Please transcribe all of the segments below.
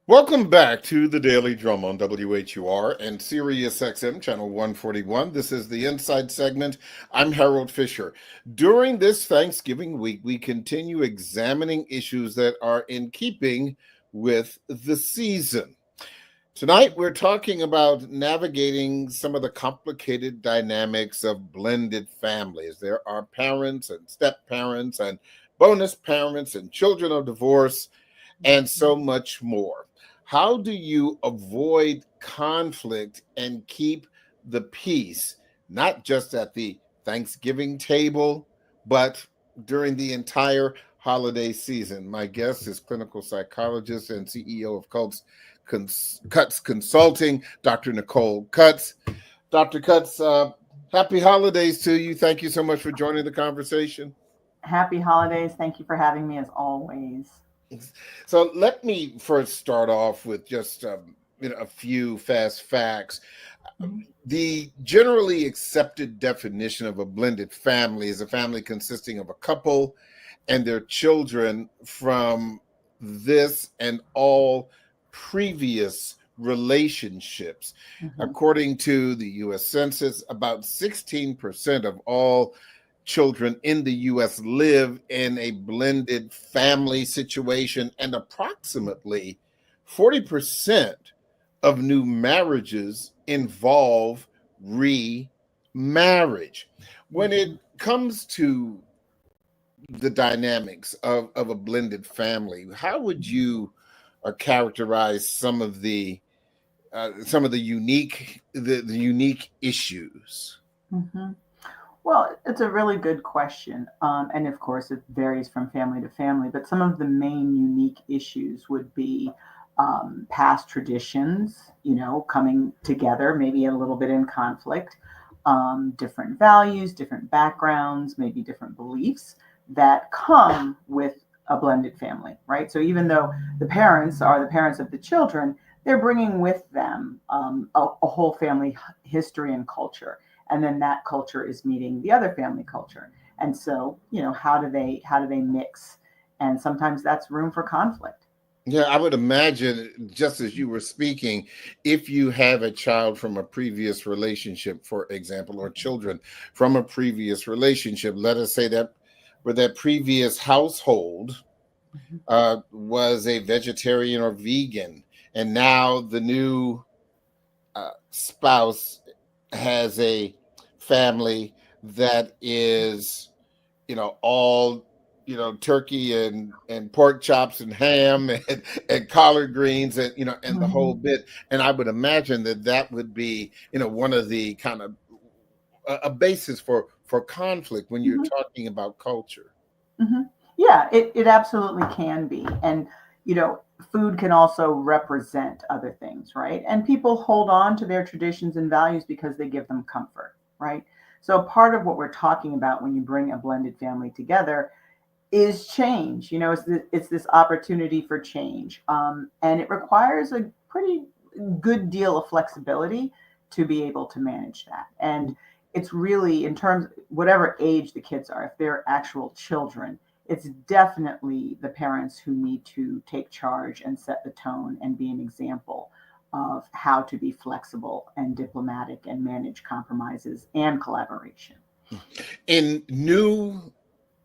Welcome back to the Daily Drum on WHUR and Sirius XM Channel 141. This is the Inside segment. I'm Harold Fisher. During this Thanksgiving week, we continue examining issues that are in keeping with the season. Tonight, we're talking about navigating some of the complicated dynamics of blended families. There are parents and step-parents and bonus parents and children of divorce and so much more. How do you avoid conflict and keep the peace, not just at the Thanksgiving table, but during the entire holiday season? My guest is clinical psychologist and CEO of Cutts Consulting, Dr. Nicole Cutts. Dr. Cutts, happy holidays to you. Thank you so much for joining the conversation. Happy holidays. Thank you for having me as always. So let me first start off with just a few fast facts. The generally accepted definition of a blended family is a family consisting of a couple and their children from this and all previous relationships. According to the U.S. Census, about 16% of all children in the U.S. live in a blended family situation, and approximately 40% of new marriages involve remarriage. When it comes to the dynamics of a blended family, how would you characterize some of the unique issues? Mm-hmm. Well, it's a really good question. And of course, it varies from family to family. But some of the main unique issues would be past traditions, coming together, maybe a little bit in conflict, different values, different backgrounds, maybe different beliefs that come with a blended family, right? So even though the parents are the parents of the children, they're bringing with them a whole family history and culture. And then that culture is meeting the other family culture. And so, how do they mix? And sometimes that's room for conflict. Yeah, I would imagine, just as you were speaking, if you have a child from a previous relationship, for example, or children from a previous relationship, let us say that where that previous household was a vegetarian or vegan, and now the new spouse has a family that is, all, turkey and pork chops and ham and collard greens and the whole bit. And I would imagine that would be, one of the kind of a basis for conflict when you're talking about culture. Mm-hmm. Yeah, it absolutely can be. And, food can also represent other things, right? And people hold on to their traditions and values because they give them comfort, right? So part of what we're talking about when you bring a blended family together is change. It's this opportunity for change. And it requires a pretty good deal of flexibility to be able to manage that. And it's really in terms, whatever age the kids are, if they're actual children, it's definitely the parents who need to take charge and set the tone and be an example of how to be flexible and diplomatic and manage compromises and collaboration. In new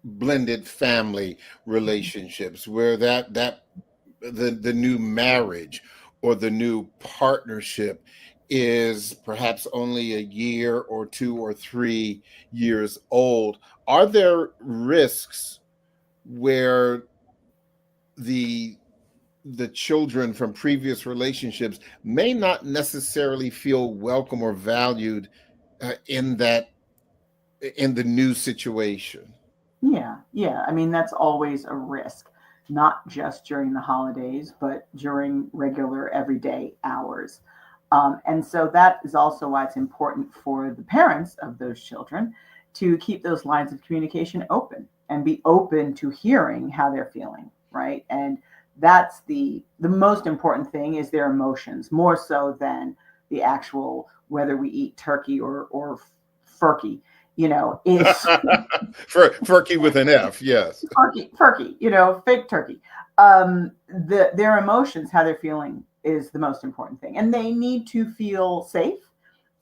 blended family relationships where the new marriage or the new partnership is perhaps only a year or 2 or 3 years old, are there risks where the children from previous relationships may not necessarily feel welcome or valued in the new situation? Yeah. I mean, that's always a risk, not just during the holidays, but during regular everyday hours. And so that is also why it's important for the parents of those children to keep those lines of communication open and be open to hearing how they're feeling, right? And that's the most important thing is their emotions, more so than the actual whether we eat turkey or furkey, is Furky with an F, yes. turkey, fake turkey. their emotions, how they're feeling, is the most important thing, and they need to feel safe,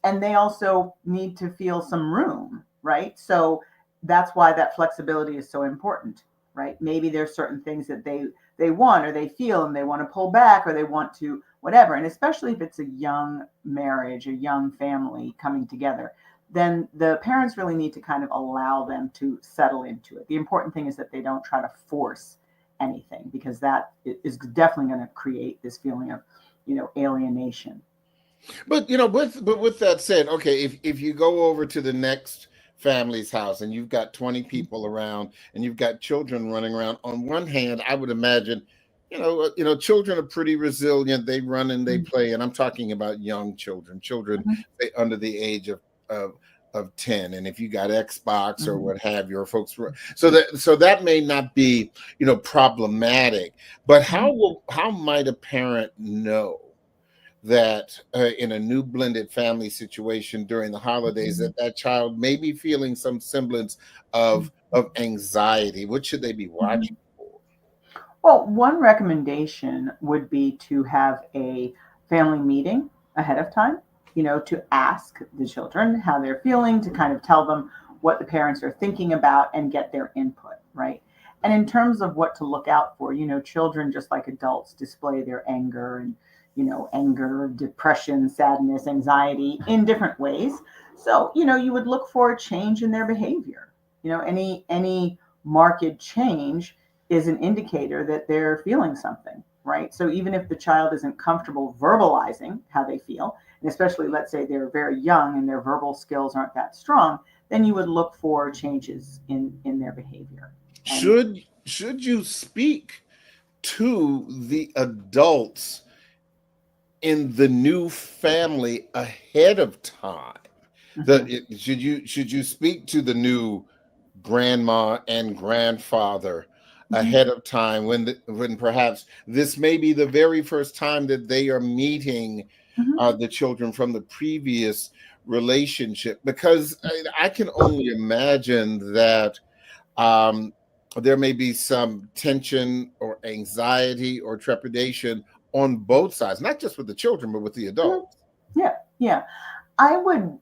and they also need to feel some room, right? So that's why that flexibility is so important, right? Maybe there's certain things that they want or they feel and they want to pull back or they want to whatever. And especially if it's a young marriage, a young family coming together, then the parents really need to kind of allow them to settle into it. The important thing is that they don't try to force anything, because that is definitely going to create this feeling of, alienation. But with that said, okay, if you go over to the next family's house and you've got 20 people around and you've got children running around, on one hand, I would imagine, children are pretty resilient. They run and they play, and I'm talking about young children, Mhm. say, under the age of of 10. And if you got Xbox or Mhm. what have you, or folks, so that may not be, problematic. But Mhm. how might a parent know that in a new blended family situation during the holidays, Mhm. that child may be feeling some semblance of anxiety? What should they be Mhm. watching for? Well, one recommendation would be to have a family meeting ahead of time, to ask the children how they're feeling, to kind of tell them what the parents are thinking about and get their input, right? And in terms of what to look out for, children, just like adults, display their anger and, anger, depression, sadness, anxiety in different ways. So, you would look for a change in their behavior. Any marked change is an indicator that they're feeling something, right? So even if the child isn't comfortable verbalizing how they feel, and especially let's say they're very young and their verbal skills aren't that strong, then you would look for changes in their behavior. And Should you speak to the adults in the new family ahead of time? mhm, Should you speak to the new grandma and grandfather mhm, ahead of time, when perhaps this may be the very first time that they are meeting mhm, the children from the previous relationship? Because I can only imagine that um, there may be some tension or anxiety or trepidation on both sides, not just with the children, but with the mhm. adults. Yeah, yeah. I would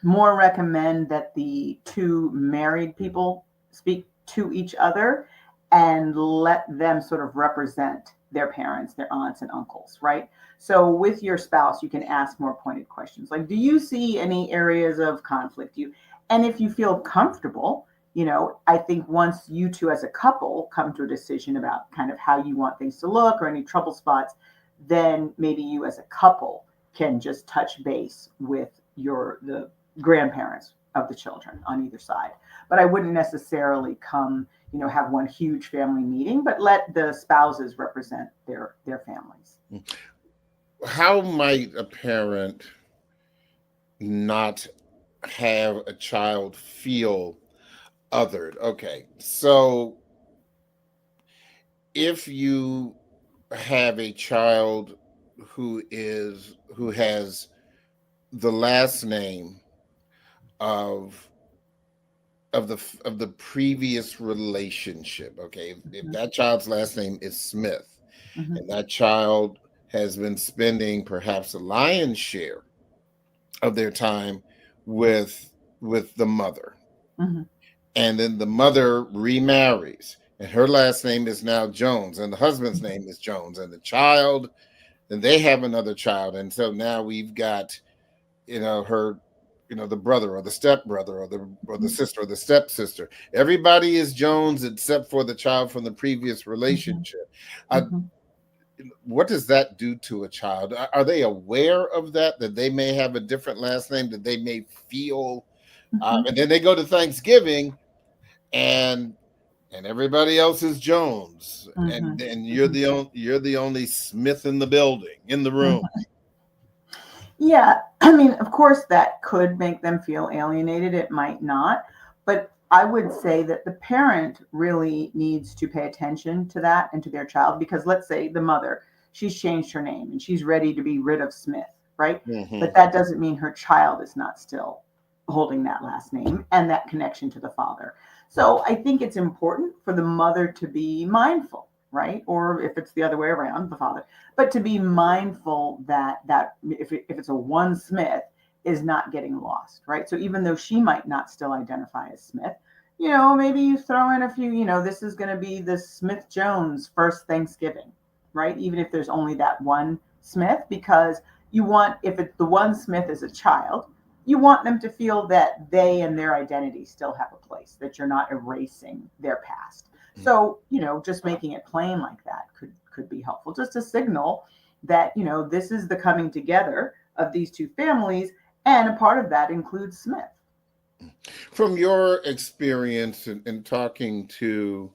more recommend that the two married people speak to each other and let them sort of represent their parents, their aunts and uncles, right? So with your spouse, you can ask more pointed questions like, do you see any areas of conflict? And if you feel comfortable, I think once you two as a couple come to a decision about kind of how you want things to look or any trouble spots, then maybe you as a couple can just touch base with the grandparents of the children on either side. But I wouldn't necessarily come, have one huge family meeting, but let the spouses represent their families. How might a parent not have a child feel othered? Okay, so if you have a child who has the last name of of the previous relationship, okay, if Mhm, that child's last name is Smith, mhm, and that child has been spending perhaps a lion's share of their time with the mother, mhm, and then the mother remarries and her last name is now Jones and the husband's name is Jones, and the child, then they have another child, and so now we've got, her, the brother or the stepbrother or the mhm, sister or the stepsister. Everybody is Jones except for the child from the previous mhm, relationship. uh, mhm, what does that do to a child? Are they aware of that they may have a different last name, that they may feel, mhm, and then they go to Thanksgiving, and everybody else is Jones, and mhm, then mhm, you're the only Smith in the building, in the room. mhm. Yeah, I mean, of course, that could make them feel alienated. It might not. But I would say that the parent really needs to pay attention to that and to their child, because let's say the mother, she's changed her name and she's ready to be rid of Smith, right? But Hmm. that doesn't mean her child is not still holding that last name and that connection to the father. So I think it's important for the mother to be mindful, right? Or if it's the other way around, the father. But to be mindful that if it's a one Smith is not getting lost, right? So even though she might not still identify as Smith, maybe you throw in a few, this is going to be the Smith Jones first Thanksgiving, right? Even if there's only that one Smith, because you want, if it's the one Smith is a child, you want them to feel that they and their identity still have a place, that you're not erasing their past. So, just making it plain like that could be helpful, just to signal that, this is the coming together of these two families, and a part of that includes Smith. From your experience in talking to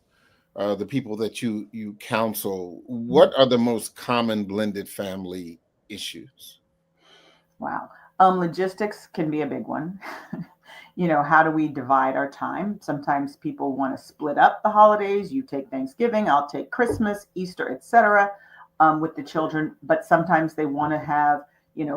the people that you counsel, what are the most common blended family issues? Wow. Logistics can be a big one. How do we divide our time? Sometimes people want to split up the holidays. You take Thanksgiving, I'll take Christmas, Easter, etc. With the children, but sometimes they want to have,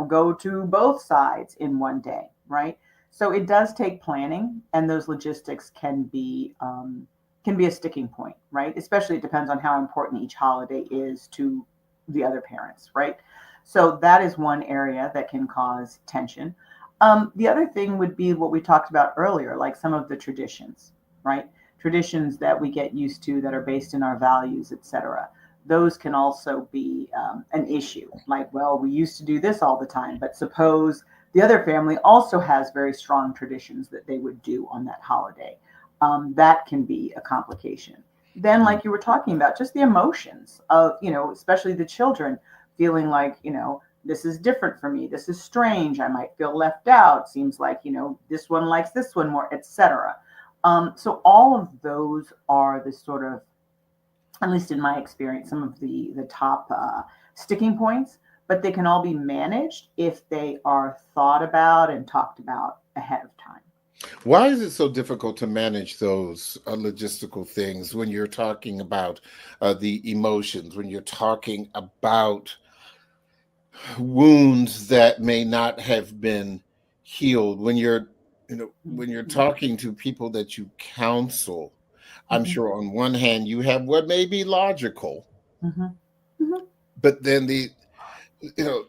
go to both sides in one day, right? So it does take planning, and those logistics can be a sticking point, right? Especially it depends on how important each holiday is to the other parents, right? So that is one area that can cause tension. The other thing would be what we talked about earlier, like some of the traditions, right? Traditions that we get used to that are based in our values, etc. Those can also be an issue. Like, well, we used to do this all the time, but suppose the other family also has very strong traditions that they would do on that holiday. That can be a complication. Then, like you were talking about, just the emotions of, especially the children feeling like, this is different for me. This is strange. I might feel left out. Seems like, this one likes this one more, etc. So all of those are the sort of, at least in my experience, some of the top sticking points, but they can all be managed if they are thought about and talked about ahead of time. Why is it so difficult to manage those logistical things when you're talking about the emotions, when you're talking about wounds that may not have been healed, when you're talking to people that you counsel? I'm Mm-hmm. sure on one hand you have what may be logical, Mm-hmm. Mm-hmm. but then you know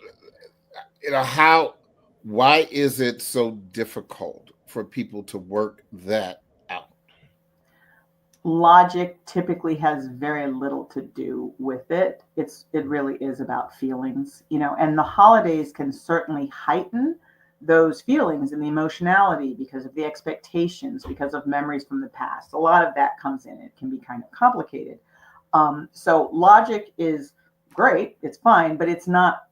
how why is it so difficult for people to work that out? Logic typically has very little to do with it. It really is about feelings, and the holidays can certainly heighten those feelings and the emotionality because of the expectations, because of memories from the past. A lot of that comes in. It can be kind of complicated. So logic is great, it's fine, but it's not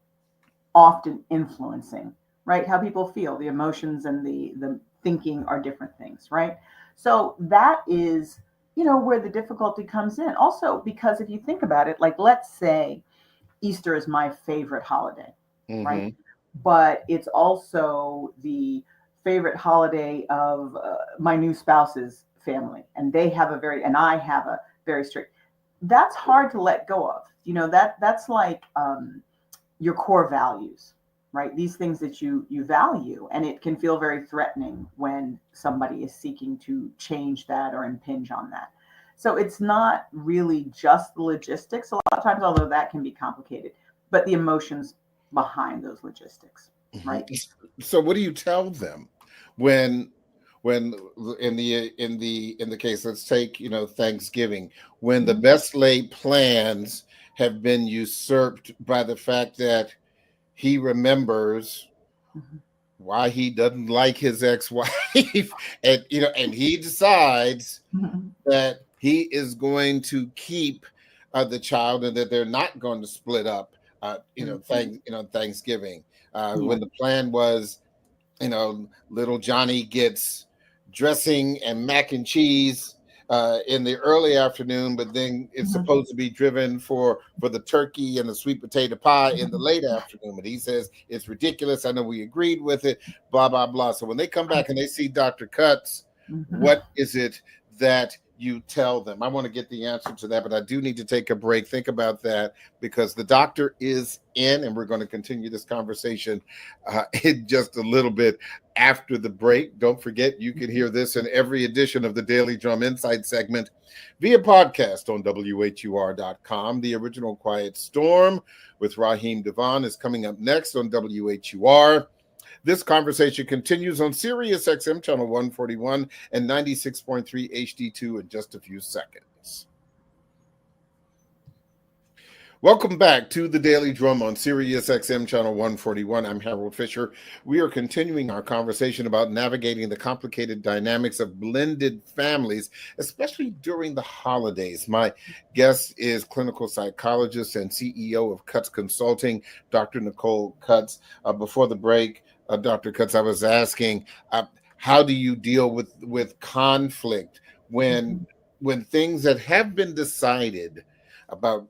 often influencing, right? How people feel, the emotions and the thinking are different things, right? So that is, where the difficulty comes in. Also, because if you think about it, like let's say Easter is my favorite holiday, right? Hmm. But it's also the favorite holiday of my new spouse's family, and I have a very strict. That's hard to let go of. That's like your core values, right? These things that you value, and it can feel very threatening when somebody is seeking to change that or impinge on that. So it's not really just the logistics a lot of times, although that can be complicated, but the emotions behind those logistics, Hmm. right? So what do you tell them when when in the case, let's take Thanksgiving, when the Mhm. best laid plans have been usurped by the fact that he remembers Mhm. why he doesn't like his ex-wife, and he decides Mhm. that he is going to keep the child, and that they're not going to split up Mhm. Thanksgiving, Yeah. when the plan was, little Johnny gets dressing and mac and cheese in the early afternoon, but then it's Mhm. supposed to be driven for the turkey and the sweet potato pie in the Mhm. late afternoon. But he says it's ridiculous. I know we agreed with it, blah blah blah. So when they come back and they see Dr. Cuts, Mhm. what is it that you tell them? I want to get the answer to that, but I do need to take a break. Think about that, because the doctor is in, and we're going to continue this conversation in just a little bit after the break. Don't forget, you can hear this in every edition of the Daily Drum Insight segment via podcast on WHUR.com. The Original Quiet Storm with Raheem Devon is coming up next on WHUR. This conversation continues on Sirius XM channel 141 and 96.3 HD2 in just a few seconds. Welcome back to the Daily Drum on Sirius XM channel 141. I'm Harold Fisher. We are continuing our conversation about navigating the complicated dynamics of blended families, especially during the holidays. My guest is clinical psychologist and CEO of Cutts Consulting, Dr. Nicole Cutts. Before the break, Dr. Cutts, I was asking, how do you deal with conflict when things that have been decided about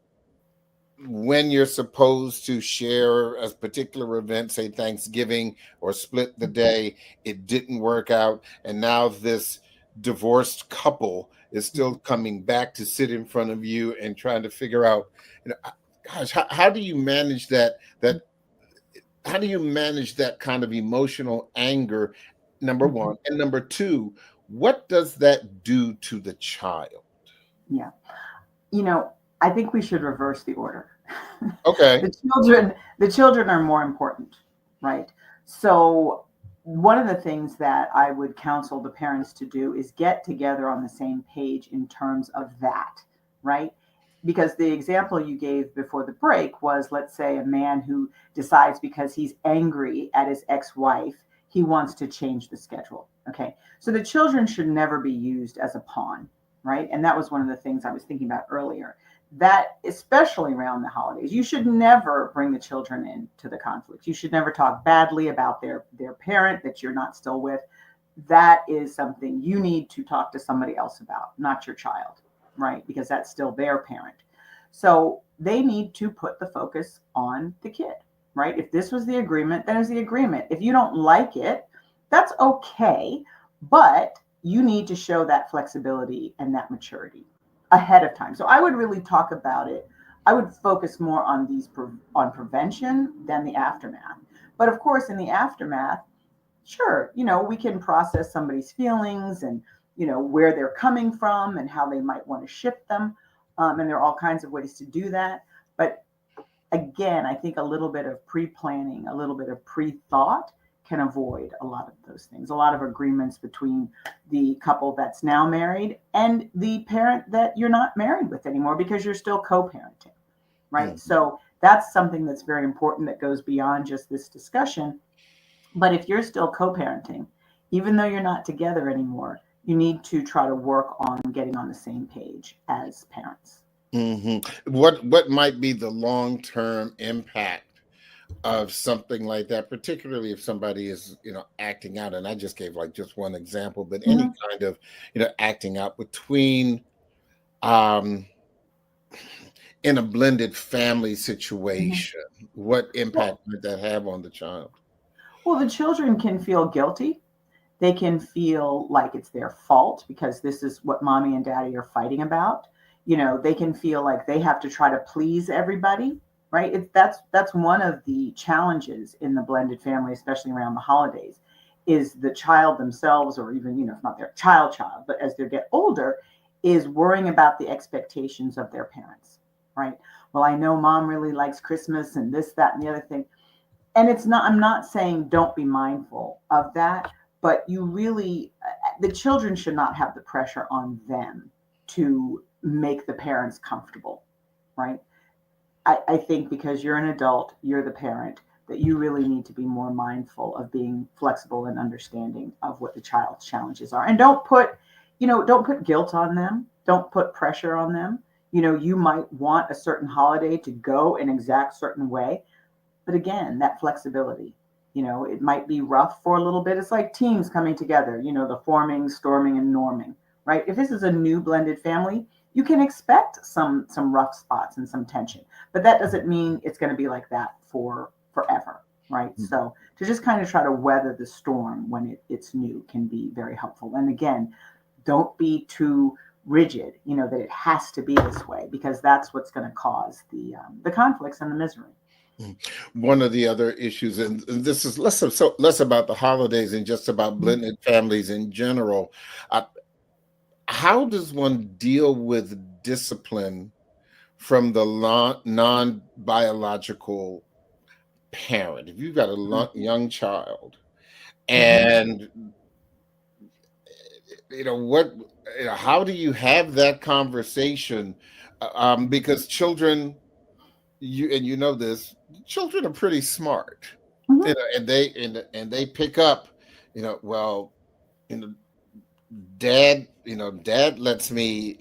when you're supposed to share a particular event, say Thanksgiving, or split the day, it didn't work out, and now this divorced couple is still coming back to sit in front of you and trying to figure out, gosh, how do you manage that how do you manage that kind of emotional anger, number one? And number two, what does that do to the child? Yeah. I think we should reverse the order. Okay. The children are more important, right? So one of the things that I would counsel the parents to do is get together on the same page in terms of that, right? Because the example you gave before the break was, let's say, a man who decides because he's angry at his ex-wife, he wants to change the schedule. Okay. So the children should never be used as a pawn, right? And that was one of the things I was thinking about earlier. That, especially around the holidays, you should never bring the children into the conflict. You should never talk badly about their parent that you're not still with. That is something you need to talk to somebody else about, not your child, right? Because that's still their parent. So they need to put the focus on the kid, right? If this was the agreement, then it's the agreement. If you don't like it, that's okay, but you need to show that flexibility and that maturity ahead of time. So I would really talk about it. I would focus more on on prevention than the aftermath. But of course, in the aftermath, sure, we can process somebody's feelings and, where they're coming from and how they might want to shift them. And there are all kinds of ways to do that. But again, I think a little bit of pre-planning, a little bit of pre-thought can avoid a lot of those things, a lot of agreements between the couple that's now married and the parent that you're not married with anymore because you're still co-parenting, right? Mm-hmm. So that's something that's very important that goes beyond just this discussion. But if you're still co-parenting, even though you're not together anymore, you need to try to work on getting on the same page as parents. Mm-hmm. What might be the long-term impact of something like that, particularly if somebody is, acting out? And I just gave just one example, but any kind of, acting out between, in a blended family situation, what impact might that have on the child? Well, the children can feel guilty. They can feel like it's their fault because this is what mommy and daddy are fighting about. They can feel like they have to try to please everybody. Right. That's one of the challenges in the blended family, especially around the holidays, is the child themselves, or even, if not their child, but as they get older, is worrying about the expectations of their parents. Right. Well, I know mom really likes Christmas and this, that, and the other thing. And I'm not saying don't be mindful of that, but the children should not have the pressure on them to make the parents comfortable. Right. I think because you're an adult, you're the parent, that you really need to be more mindful of being flexible and understanding of what the child's challenges are. And don't put guilt on them. Don't put pressure on them. You might want a certain holiday to go an exact certain way. But again, that flexibility, it might be rough for a little bit. It's like teams coming together, the forming, storming, and norming, right? If this is a new blended family, you can expect some rough spots and some tension, but that doesn't mean it's going to be like that for forever, right? Mm-hmm. So to just kind of try to weather the storm when it's new can be very helpful. And again, don't be too rigid, that it has to be this way, because that's what's going to cause the conflicts and the misery. One of the other issues, and this is less about the holidays and just about Mhm. blended families in general. Uh, how does one deal with discipline from the non-biological parent? If you've got a young child, Mhm. and what, how do you have that conversation? Because children, you know this, children are pretty smart, Mhm. and they pick up, well, you know dad lets me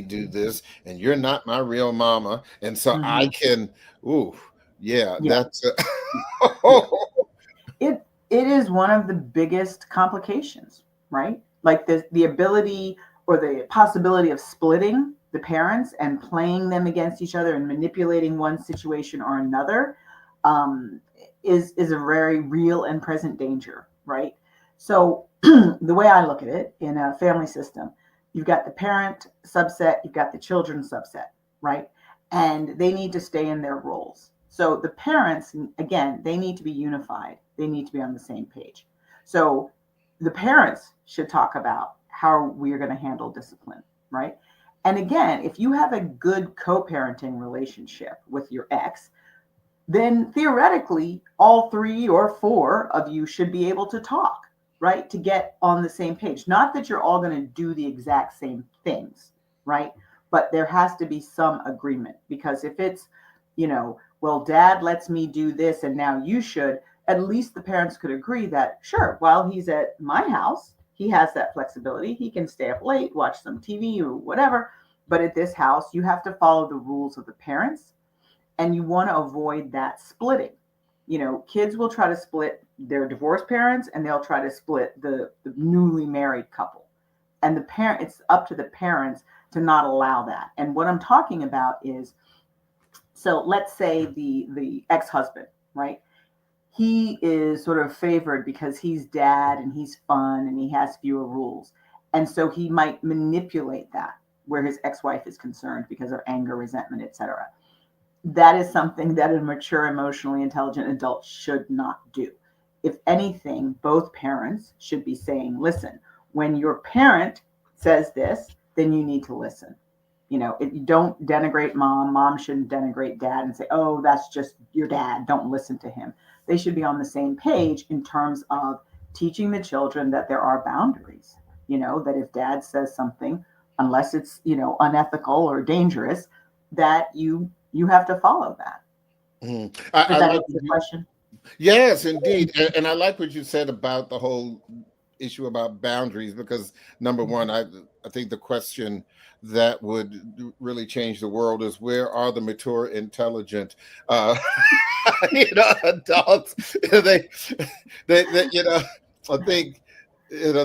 do this, and you're not my real mama, and so I Mhm. can, ooh, yeah, Yeah. that's Yeah. It is one of the biggest complications, right? Like the ability or the possibility of splitting the parents and playing them against each other and manipulating one situation or another, um, is a very real and present danger, right? So the way I look at it in a family system, you've got the parent subset, you've got the children subset, right? And they need to stay in their roles. So the parents, again, they need to be unified. They need to be on the same page. So the parents should talk about how we are going to handle discipline, right? And again, if you have a good co-parenting relationship with your ex, then theoretically, all three or four of you should be able to talk, right? To get on the same page. Not that you're all going to do the exact same things, right? But there has to be some agreement, because if it's, well, dad lets me do this and now you should, at least the parents could agree that, sure, while he's at my house, he has that flexibility. He can stay up late, watch some TV or whatever. But at this house, you have to follow the rules of the parents, and you want to avoid that splitting. Kids will try to split their divorced parents, and they'll try to split the newly married couple. And it's up to the parents to not allow that. And what I'm talking about is, so let's say the ex-husband, right? He is sort of favored because he's dad and he's fun and he has fewer rules. And so he might manipulate that where his ex-wife is concerned because of anger, resentment, etc. That is something that a mature, emotionally intelligent adult should not do. If anything, both parents should be saying, listen, when your parent says this, then you need to listen. If you don't denigrate mom shouldn't denigrate dad and say, oh, that's just your dad, don't listen to him. They should be on the same page in terms of teaching the children that there are boundaries. That if dad says something, unless it's, unethical or dangerous, that you have to follow that. Mhm. Does I that like answer what the you, question? yes, indeed, and I like what you said about the whole issue about boundaries, because number one, I think the question that would really change the world is, where are the mature, intelligent, uh, adults? They I think,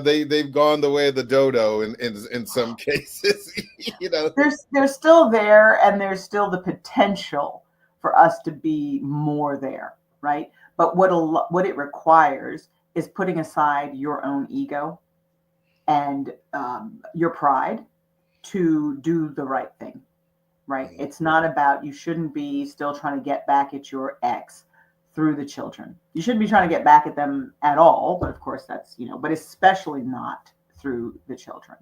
they've gone the way of the dodo in some cases. you know. There's still there, and there's still the potential for us to be more there, right? But what it requires is putting aside your own ego and your pride to do the right thing, right? It's not about, you shouldn't be still trying to get back at your ex through the children. You shouldn't be trying to get back at them at all, but of course that's, but especially not through the children.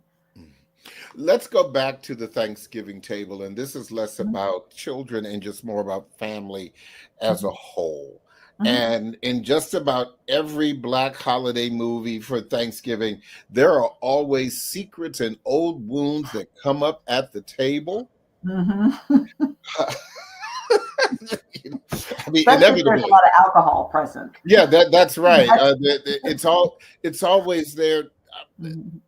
Let's go back to the Thanksgiving table, and this is less Mhm. about children and just more about family as a Mhm. whole. Mhm. And in just about every Black holiday movie for Thanksgiving, there are always secrets and old wounds that come up at the table. Mhm. I mean, Especially if there's a inevitably. lot of alcohol present. Yeah, that's right. That's, It's always there. mhm.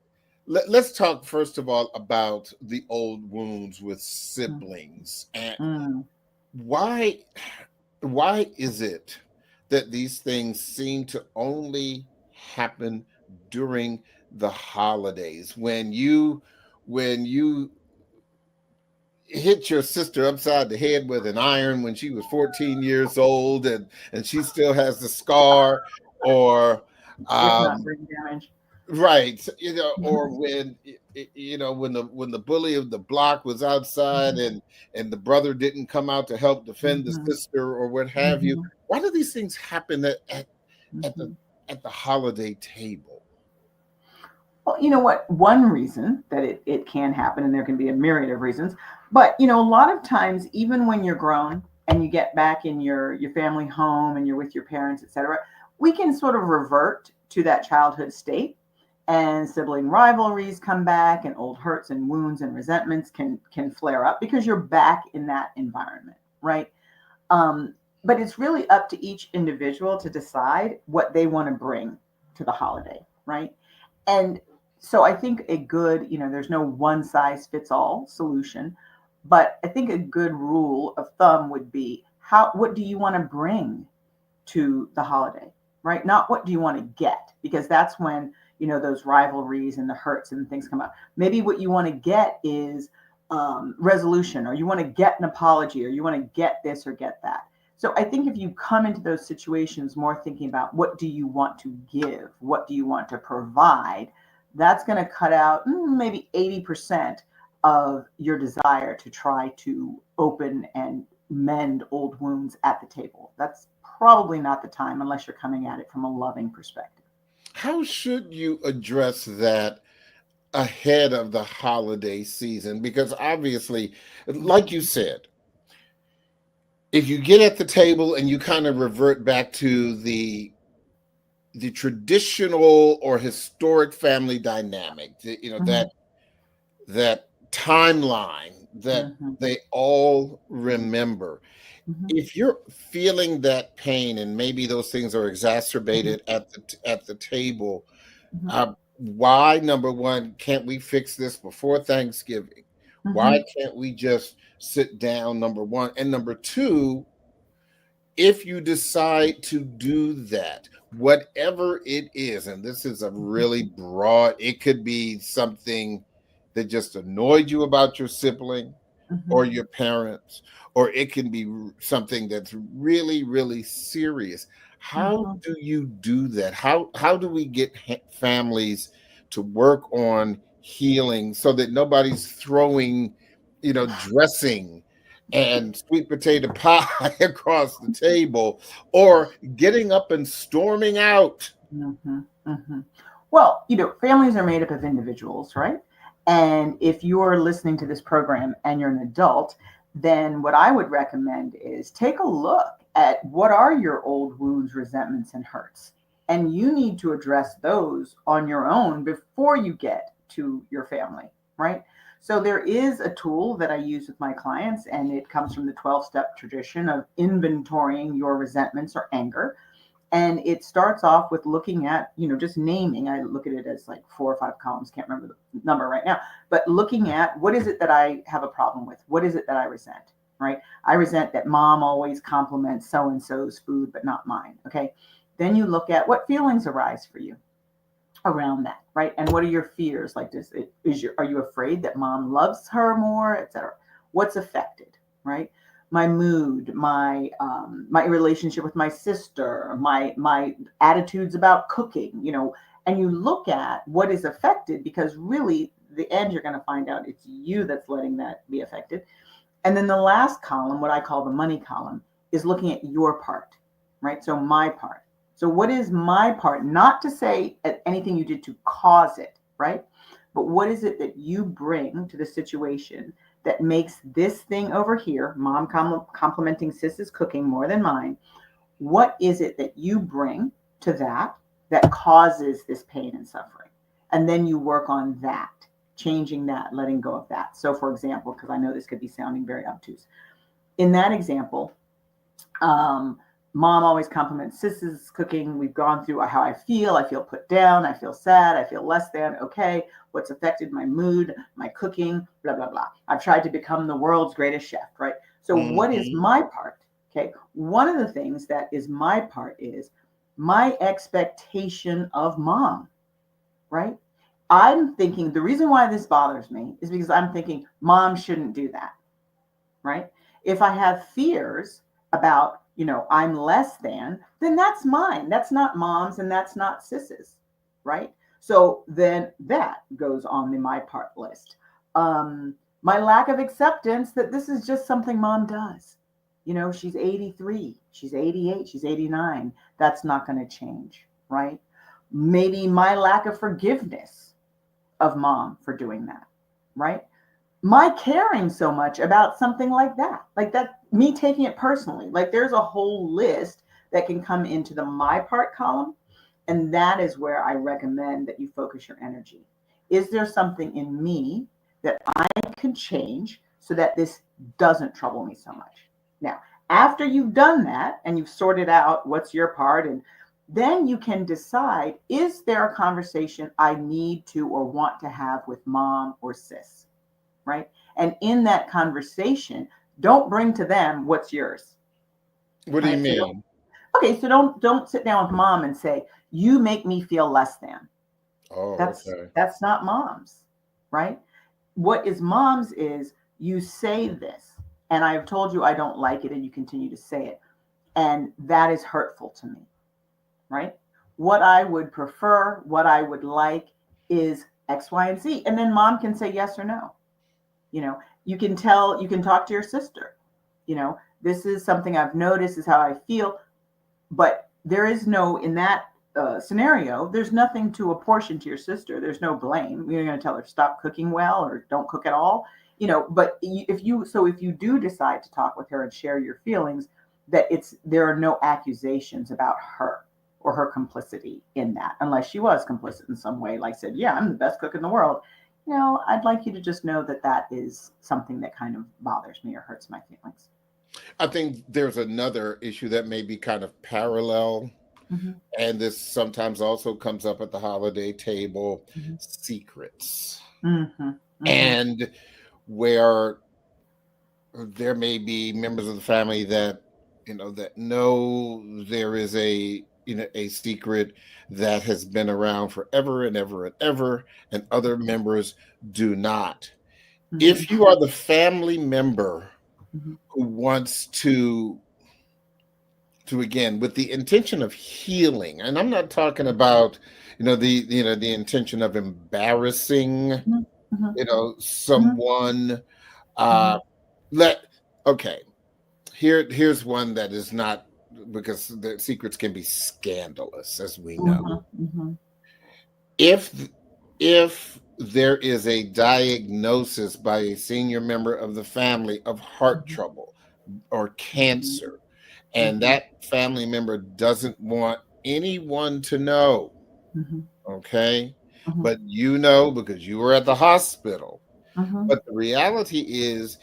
Let's talk first of all about the old wounds with Mhm. siblings, and Mm. why why is it that these things seem to only happen during the holidays, when you hit your sister upside the head with an iron when she was 14 years old, and she still has the scar, or If not um brain damage. Right. So, or when when the bully of the block was outside Mhm, and the brother didn't come out to help defend the mhm, sister or what have you. mhm, Why do these things happen at the mhm. at the holiday table? Well, you know what? One reason that it can happen, and there can be a myriad of reasons, but a lot of times, even when you're grown and you get back in your family home and you're with your parents, etc., we can sort of revert to that childhood state, and sibling rivalries come back, and old hurts and wounds and resentments can flare up because you're back in that environment, right? Um, but it's really up to each individual to decide what they want to bring to the holiday, right? And so I think a good, there's no one size fits all solution, but I think a good rule of thumb would be what do you want to bring to the holiday, right? Not what do you want to get, because that's when, those rivalries and the hurts and things come up. Maybe what you want to get is resolution, or you want to get an apology, or you want to get this or get that. So I think if you come into those situations more thinking about what do you want to give, what do you want to provide, that's going to cut out maybe 80% of your desire to try to open and mend old wounds at the table. That's probably not the time unless you're coming at it from a loving perspective. How should you address that ahead of the holiday season? Because obviously, like you Mhm, said, if you get at the table and you kind of revert back to the traditional or historic family dynamic, mhm, that timeline that mhm, they all remember. mhm, If you're feeling that pain and maybe those things are mhm, exacerbated at the table, mhm, why, number one, can't we fix this before Thanksgiving? Why mhm, can't we just sit down, number one? And number two, if you decide to do that, whatever it is, and this is a really broad, it could be something that just annoyed you about your sibling or mhm, your parents, or it can be something that's really, really serious. How mhm. do you do that? How do we get families to work on healing so that nobody's throwing, dressing and sweet potato pie across the table, or getting up and storming out? Mhm, mhm. Well, families are made up of individuals, right? And if you're listening to this program and you're an adult, then what I would recommend is take a look at what are your old wounds, resentments, and hurts. And you need to address those on your own before you get to your family, right? So there is a tool that I use with my clients, and it comes from the 12-step tradition of inventorying your resentments or anger. And it starts off with looking at, just naming. I look at it as like 4 or 5 columns, can't remember the number right now, but looking at what is it that I have a problem with? What is it that I resent? Right? I resent that mom always compliments so and so's food, but not mine. Okay. Then you look at what feelings arise for you around that, right? And what are your fears? Like, are you afraid that mom loves her more, etc.? What's affected, right? My mood, my relationship with my sister, my attitudes about cooking, and you look at what is affected, because really the end you're going to find out it's you that's letting that be affected. And then the last column, what I call the money column, is looking at your part, right? So my part. So what is my part? Not to say anything you did to cause it, right? But what is it that you bring to the situation that makes this thing over here, mom complimenting sis's cooking more than mine? What is it that you bring to that causes this pain and suffering? And then you work on that, changing that, letting go of that. So, for example, because I know this could be sounding very obtuse, in that example, um, mom always compliments sis's cooking. We've gone through how I feel. I feel put down. I feel sad. I feel less than. Okay. What's affected my mood, my cooking, blah, blah, blah. I've tried to become the world's greatest chef, right? So, what is Hmm. my part? Okay. One of the things that is my part is my expectation of mom, right? I'm thinking the reason why this bothers me is because I'm thinking mom shouldn't do that, right? If I have fears about, I'm less than, then that's mine. That's not mom's and that's not sis's, right? So then that goes on the my part list. My lack of acceptance that this is just something mom does. She's 83, she's 88, she's 89. That's not going to change, right? Maybe my lack of forgiveness of mom for doing that, right? My caring so much about something like that, me taking it personally. Like there's a whole list that can come into the my part column. And that is where I recommend that you focus your energy. Is there something in me that I can change so that this doesn't trouble me so much? Now, after you've done that and you've sorted out what's your part, and then you can decide, is there a conversation I need to or want to have with mom or sis, right? And in that conversation, don't bring to them what's yours. What do you Right? mean? So don't sit down with mom and say, you make me feel less than. Oh, That's okay. that's not mom's, right? What is mom's is you say this, and I've told you I don't like it, and you continue to say it, and that is hurtful to me, right? What I would prefer, what I would like is X, Y, and Z, and then mom can say yes or no. You can talk to your sister. This is something I've noticed, is how I feel, but there is no, in that scenario, there's nothing to apportion to your sister. There's no blame. You're going to tell her stop cooking well or don't cook at all. But if you do decide to talk with her and share your feelings, there are no accusations about her or her complicity in that, unless she was complicit in some way, like said, yeah, I'm the best cook in the world. I'd like you to just know that that is something that kind of bothers me or hurts my feelings. I think there's another issue that may be kind of parallel, Mm-hmm. and this sometimes also comes up at the holiday table: Mm-hmm. secrets. Mm-hmm. Mm-hmm. And where there may be members of the family that that know there is a secret that has been around forever and ever and ever, and other members do not. Mm-hmm. If you are the family member Mm-hmm. who wants to again, with the intention of healing, and I'm not talking about the intention of embarrassing Mm-hmm. Mm-hmm. someone, Mm-hmm. uh let okay, here's one that is not, because the secrets can be scandalous, as we know. Mm-hmm. If there is a diagnosis by a senior member of the family of heart Mm-hmm. trouble or cancer, and Mm-hmm. that family member doesn't want anyone to know, Mm-hmm. okay? Mm-hmm. But you know because you were at the hospital. Mm-hmm. But the reality is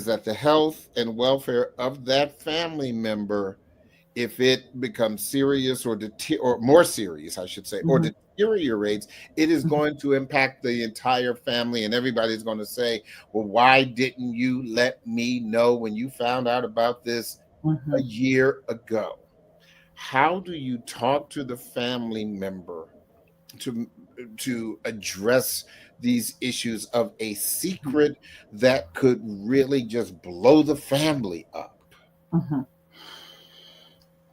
that the health and welfare of that family member, if it becomes serious or more serious, I should say, or Mm-hmm. deteriorates, it is going to impact the entire family, and everybody's going to say, "Well, why didn't you let me know when you found out about this a Mm-hmm. year ago?" How do you talk to the family member to address these issues of a secret that could really just blow the family up? Mm-hmm.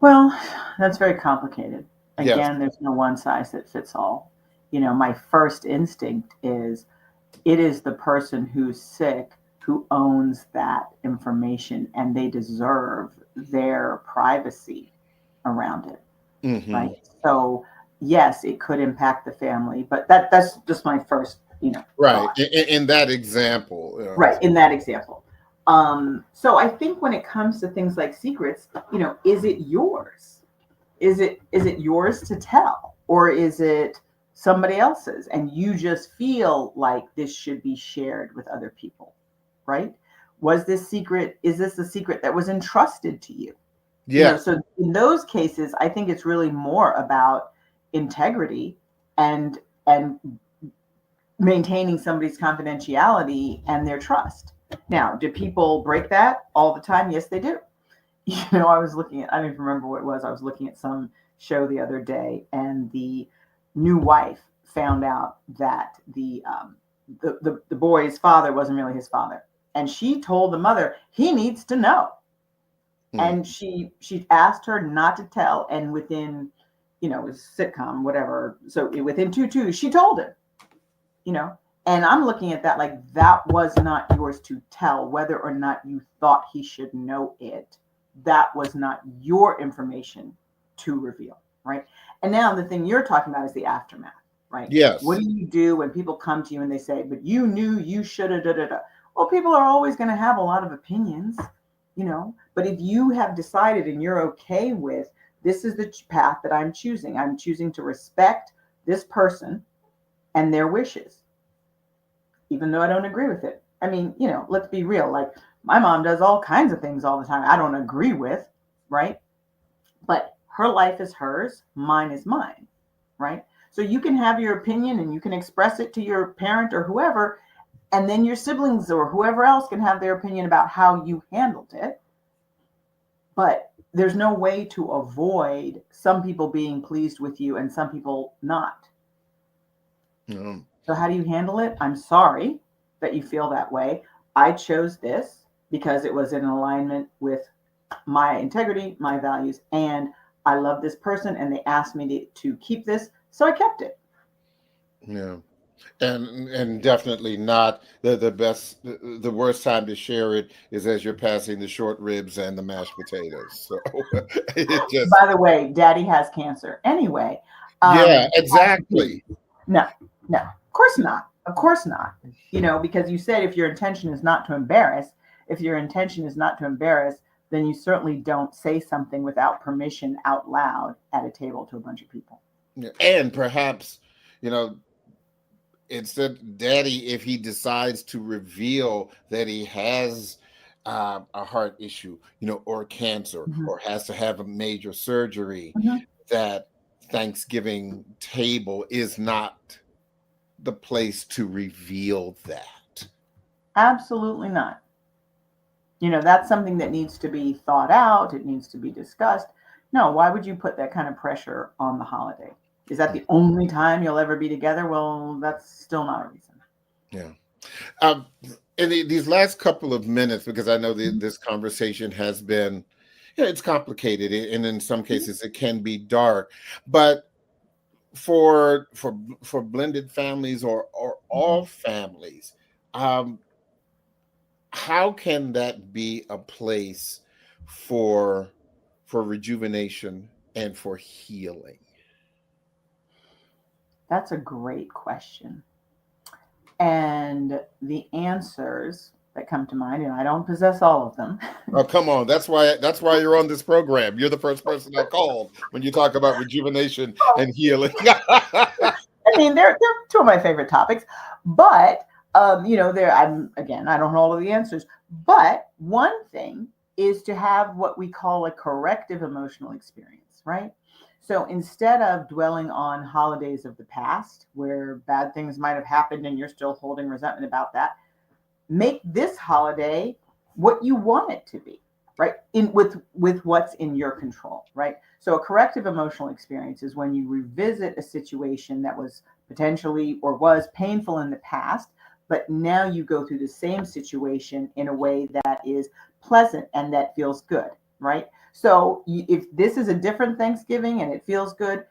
Well, that's very complicated. Yes. Again, there's no one size that fits all. My first instinct is it is the person who's sick who owns that information, and they deserve their privacy around it, right? Hmm. So, yes, it could impact the family, but that's just my first, Right. thought. In that example, Right, in that example. So I think when it comes to things like secrets, is it yours? Is it yours to tell, or is it somebody else's and you just feel like this should be shared with other people, right? Is this a secret that was entrusted to you? yes. So in those cases, I think it's really more about integrity and maintaining somebody's confidentiality and their trust. Now, do people break that all the time? Yes, they do. I don't even remember what it was. I was looking at some show the other day, and the new wife found out that the boy's father wasn't really his father, and she told the mother he needs to know, Mm. and she asked her not to tell, and within it was sitcom, whatever. So within 2 2, she told him, and I'm looking at that like that was not yours to tell, whether or not you thought he should know it. That was not your information to reveal, right? And now the thing you're talking about is the aftermath, right? What Yes. do you do when people come to you and they say, but you knew you should have, da, da, da. Well, people are always going to have a lot of opinions, but if you have decided and you're okay with this is the path that I'm choosing to respect this person and their wishes, even though I don't agree with it. I mean, let's be real. Like my mom does all kinds of things all the time I don't agree with, right? But her life is hers, mine is mine, right? So you can have your opinion and you can express it to your parent or whoever, and then your siblings or whoever else can have their opinion about how you handled it. But there's no way to avoid some people being pleased with you and some people not. Mm. So how do you handle it? I'm sorry that you feel that way. I chose this because it was in alignment with my integrity, my values, and I love this person and they asked me to keep this, so I kept it. Yeah. And definitely not the best. The worst time to share it is as you're passing the short ribs and the mashed potatoes. So it just, By the way, daddy has cancer. Anyway, yeah, back to you. exactly. No, no, of course not. Of course not. Because you said if your intention is not to embarrass, then you certainly don't say something without permission out loud at a table to a bunch of people. Yeah. And perhaps, you know, instead, daddy, if he decides to reveal that he has a heart issue, or cancer, Mhm. or has to have a major surgery, Mhm. that Thanksgiving table is not the place to reveal that. Absolutely not. That's something that needs to be thought out. It needs to be discussed. No, why would you put that kind of pressure on the holiday? Is that the only time you'll ever be together? Well, that's still not a reason. Yeah. Um, in these last couple of minutes, because I know Mhm. this conversation has been, it's complicated, and in some Mhm. cases it can be dark. But for blended families or Mhm. all families, um, how can that be a place for rejuvenation and for healing? That's a great question. And the answers that come to mind, and I don't possess all of them. Oh, come on. That's why you're on this program. You're the first person I called when you talk about rejuvenation and healing. I mean, they're two of my favorite topics, but there. I don't know all of the answers, but one thing is to have what we call a corrective emotional experience, right? So instead of dwelling on holidays of the past where bad things might have happened and you're still holding resentment about that, make this holiday what you want it to be, right? In with what's in your control, right? So a corrective emotional experience is when you revisit a situation that was potentially or was painful in the past, but now you go through the same situation in a way that is pleasant and that feels good, right? So if this is a different Thanksgiving and it feels good,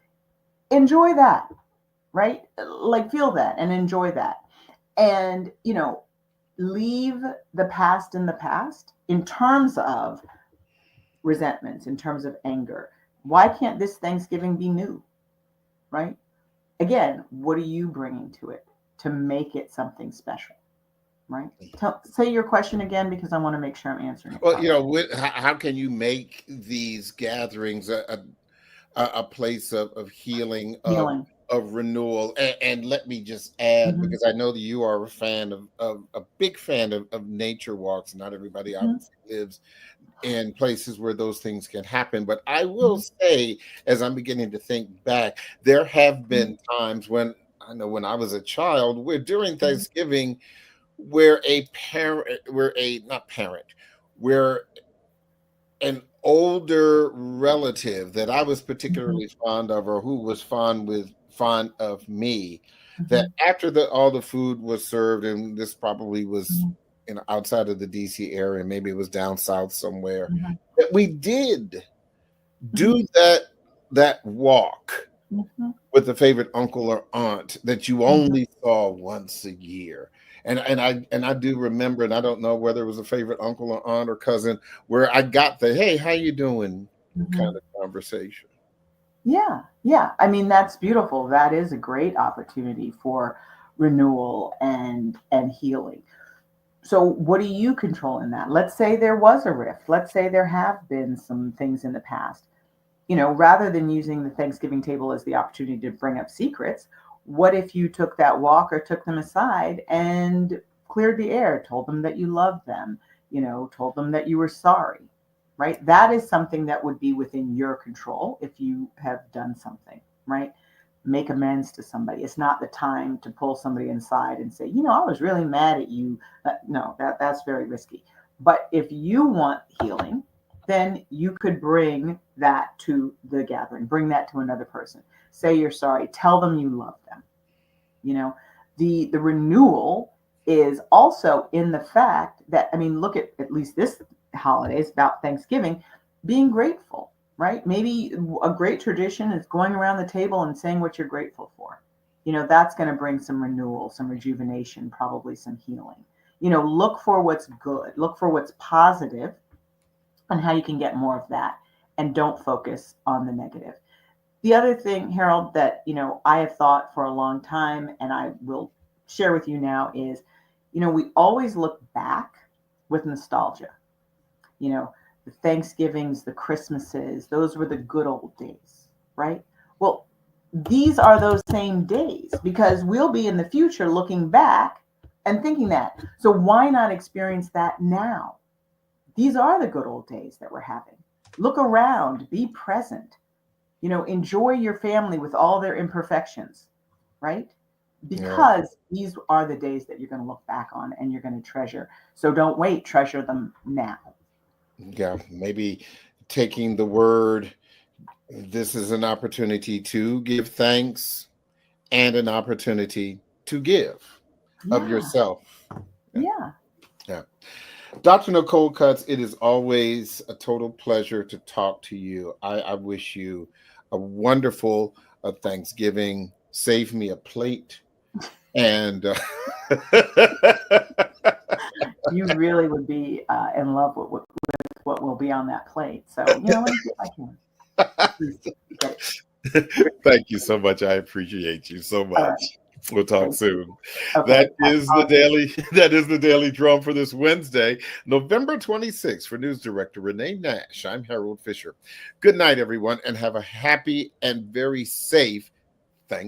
enjoy that, right? Like feel that and enjoy that. And leave the past in the past in terms of resentments, in terms of anger. Why can't this Thanksgiving be new, right? Again, what are you bringing to it to make it something special, right? Say your question again because I want to make sure I'm answering it Well, properly. how can you make these gatherings a place of healing, Healing. of renewal? And let me just add, Mhm. because I know that you are a fan of a big fan of nature walks. Not everybody Mhm. obviously lives in places where those things can happen. But I will Mhm. say, as I'm beginning to think back, there have Mhm. been times when I know when I was a child, where during Mhm. Thanksgiving, where a parent, where a not parent, where an older relative that I was Mhm. particularly fond of, or who was fond of me, that Mhm. after all the food was served, and this probably was Mhm. outside of the DC area, maybe it was down south somewhere, Mhm. that we did Mhm. do that that walk Mhm. with a favorite uncle or aunt that you Mhm. only saw once a year. And I do remember, and I don't know whether it was a favorite uncle or aunt or cousin, where I got the "Hey, how you doing?" kind Mhm. of conversation. Yeah, yeah. I mean, that's beautiful. That is a great opportunity for renewal and healing. So what do you control in that? Let's say there was a rift. Let's say there have been some things in the past. Rather than using the Thanksgiving table as the opportunity to bring up secrets, what if you took that walk or took them aside and cleared the air, told them that you loved them, told them that you were sorry, right? That is something that would be within your control if you have done something, right? Make amends to somebody. It's not the time to pull somebody inside and say, I was really mad at you. No, that's very risky. But if you want healing, then you could bring that to the gathering, bring that to another person. Say you're sorry, tell them you love them. You know, the renewal is also in the fact that, I mean, look at least this holiday is about Thanksgiving, being grateful, right? Maybe a great tradition is going around the table and saying what you're grateful for. That's going to bring some renewal, some rejuvenation, probably some healing. Look for what's good, look for what's positive, and how you can get more of that, and don't focus on the negative. The other thing, Harold, that I have thought for a long time and I will share with you now is, we always look back with nostalgia. The Thanksgivings, the Christmases, those were the good old days, right? Well, these are those same days because we'll be in the future looking back and thinking that. So why not experience that now? These are the good old days that we're having. Look around, be present, enjoy your family with all their imperfections, right? Yeah, Because these are the days that you're going to look back on and you're going to treasure. So don't wait, treasure them now. yeah. Maybe taking the word, this is an opportunity to give thanks and an opportunity to give of Yeah, yourself. Yeah, yeah. yeah. Dr. Nicole Cuts, it is always a total pleasure to talk to you. I wish you a wonderful Thanksgiving. Save me a plate. And You really would be in love with what will be on that plate. So, let me see if I can at least get it. thank you so much. I appreciate you so All right. much. We'll talk Thank you. soon. Okay. That is the daily that is the daily drum for this Wednesday, November 26th. For News Director Renee Nash, I'm Harold Fisher. Good night, everyone, and have a happy and very safe